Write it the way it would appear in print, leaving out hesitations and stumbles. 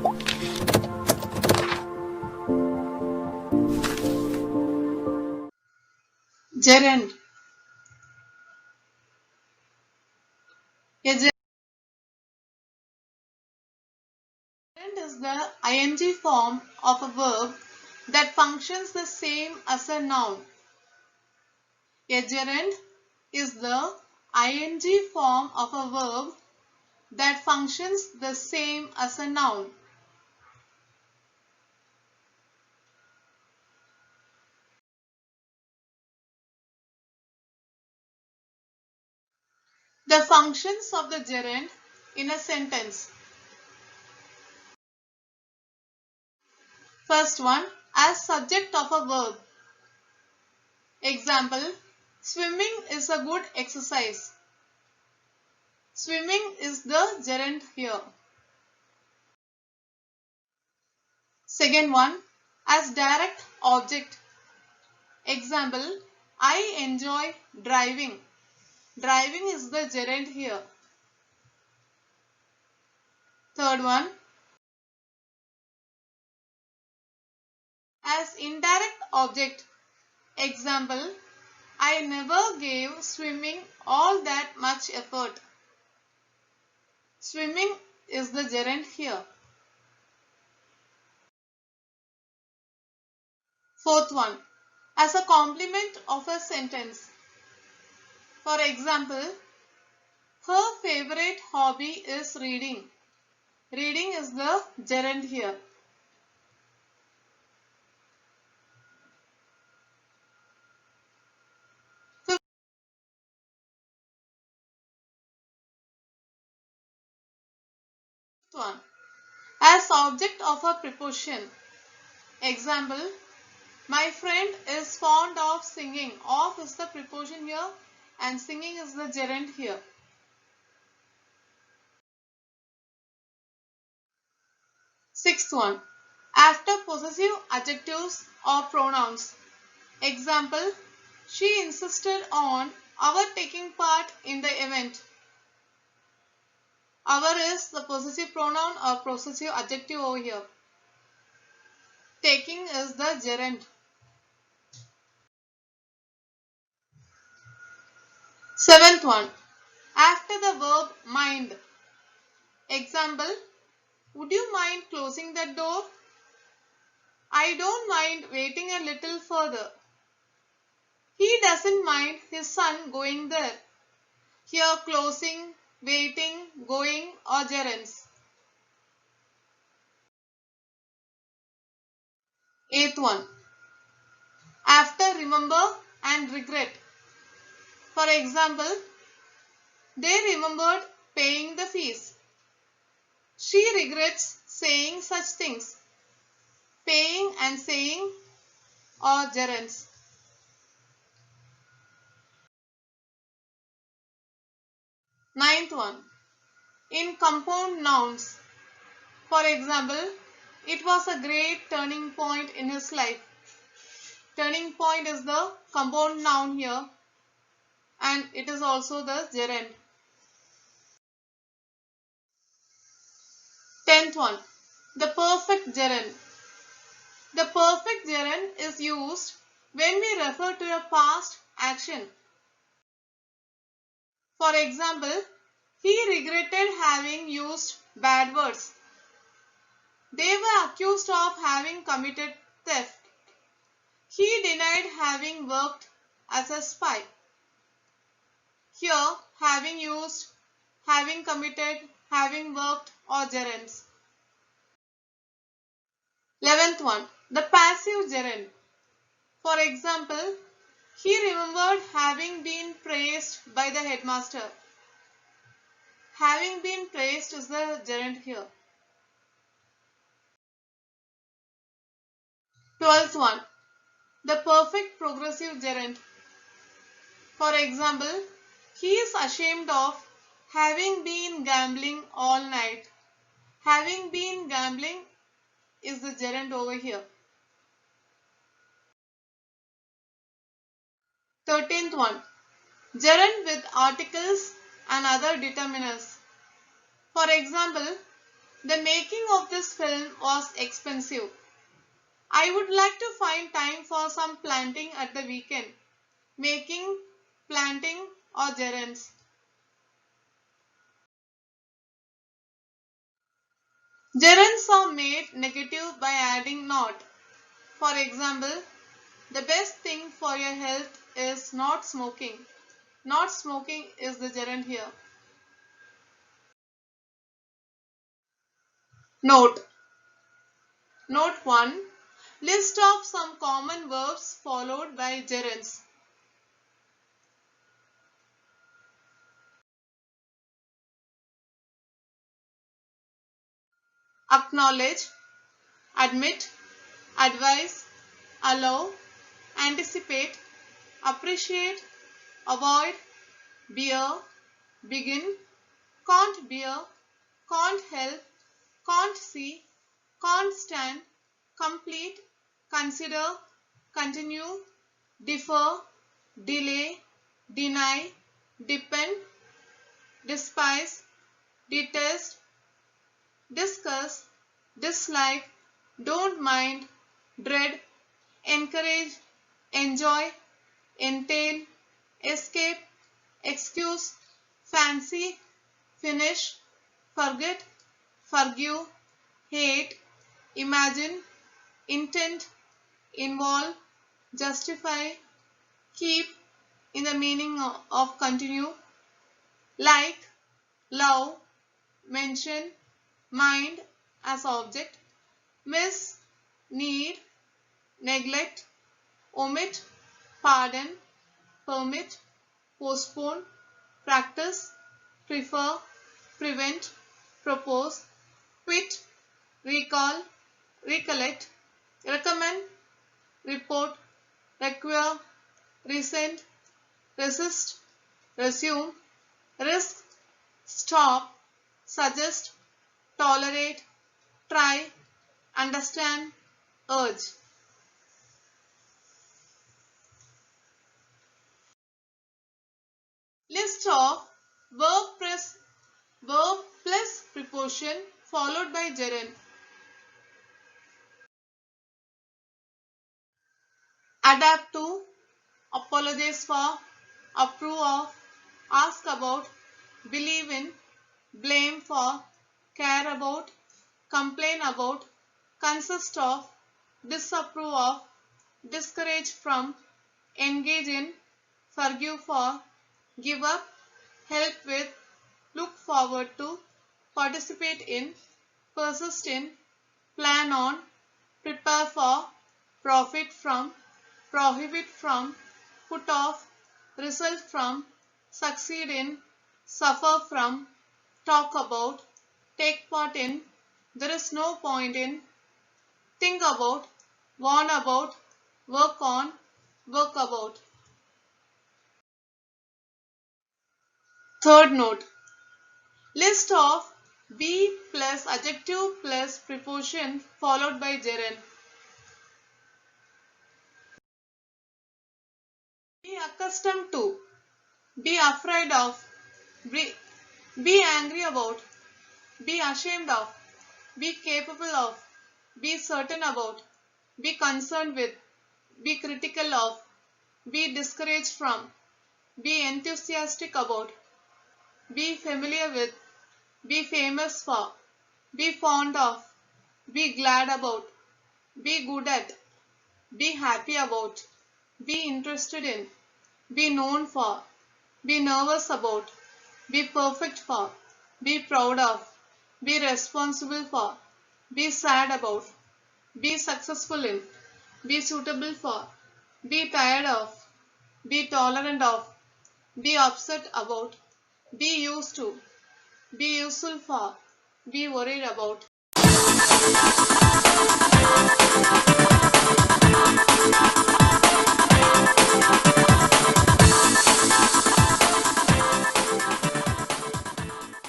Gerund. A gerund is the ing form of a verb that functions the same as a noun. A gerund is the ing form of a verb that functions the same as a noun. The functions of the gerund in a sentence. First one, as subject of a verb. Example, swimming is a good exercise. Swimming is the gerund here. Second one, as direct object. Example, I enjoy driving. Driving is the gerund here. Third one, as indirect object. Example, I never gave swimming all that much effort. Swimming is the gerund here. Fourth one, as a complement of a sentence. For example, her favorite hobby is reading. Reading is the gerund here. Fifth one, as object of a preposition. Example, my friend is fond of singing. Of is the preposition here and singing is the gerund here. Sixth one, after possessive adjectives or pronouns. Example, she insisted on our taking part in the event. Our is the possessive pronoun or possessive adjective over here. Taking is the gerund. Seventh one, after the verb mind. Example, would you mind closing that door? I don't mind waiting a little further. He doesn't mind his son going there. Here closing, waiting, going or gerunds. Eighth one, after remember and regret. For example, they remembered paying the fees. She regrets saying such things. Paying and saying or gerunds. Ninth one, in compound nouns. For example, it was a great turning point in his life. Turning point is the compound noun here and it is also the gerund. Tenth one, the perfect gerund. The perfect gerund is used when we refer to a past action. For example, he regretted having used bad words. They were accused of having committed theft. He denied having worked as a spy. Here, having used, having committed, having worked or gerunds. 11th one, the passive gerund. For example, he remembered having been praised by the headmaster. Having been praised is the gerund here. 12th one, the perfect progressive gerund. For example, he is ashamed of having been gambling all night. Having been gambling is the gerund over here. 13th one, gerund with articles and other determiners. For example, The making of this film was expensive. I would like to find time for some planting at the weekend. Making, planting or gerunds. Gerunds are made negative by adding not. For example, the best thing for your health is not smoking. Not smoking is the gerund here. Note. Note 1. List of some common verbs followed by gerunds. Acknowledge, admit, advise, allow, anticipate, appreciate, avoid, bear, begin, can't bear, can't help, can't see, can't stand, complete, consider, continue, defer, delay, deny, depend, despise, detest, discuss, dislike, don't mind, dread, encourage, enjoy, entail, escape, excuse, fancy, finish, forget, forgive, hate, imagine, intent, involve, justify, keep in the meaning of continue, like, love, mention, mind as object, miss, need, neglect, omit, pardon, permit, postpone, practice, prefer, prevent, propose, quit, recall, recollect, recommend, report, require, resent, resist, resume, risk, stop, suggest, tolerate, try, understand, urge. List of verb plus preposition followed by gerund. Adapt to, apologize for, approve of, ask about, believe in, blame for, care about, complain about, consist of, disapprove of, discourage from, engage in, forgive for, give up, help with, look forward to, participate in, persist in, plan on, prepare for, profit from, prohibit from, put off, result from, succeed in, suffer from, talk about, take part in, there is no point in, think about, warn about, work on, work about. Third note. List of be plus adjective plus preposition followed by gerund. Be accustomed to, be afraid of, be angry about, be ashamed of, be capable of, be certain about, be concerned with, be critical of, be discouraged from, be enthusiastic about, be familiar with, be famous for, be fond of, be glad about, be good at, be happy about, be interested in, be known for, be nervous about, be perfect for, be proud of, be responsible for, be sad about, be successful in, be suitable for, be tired of, be tolerant of, be upset about, be used to, be useful for, be worried about.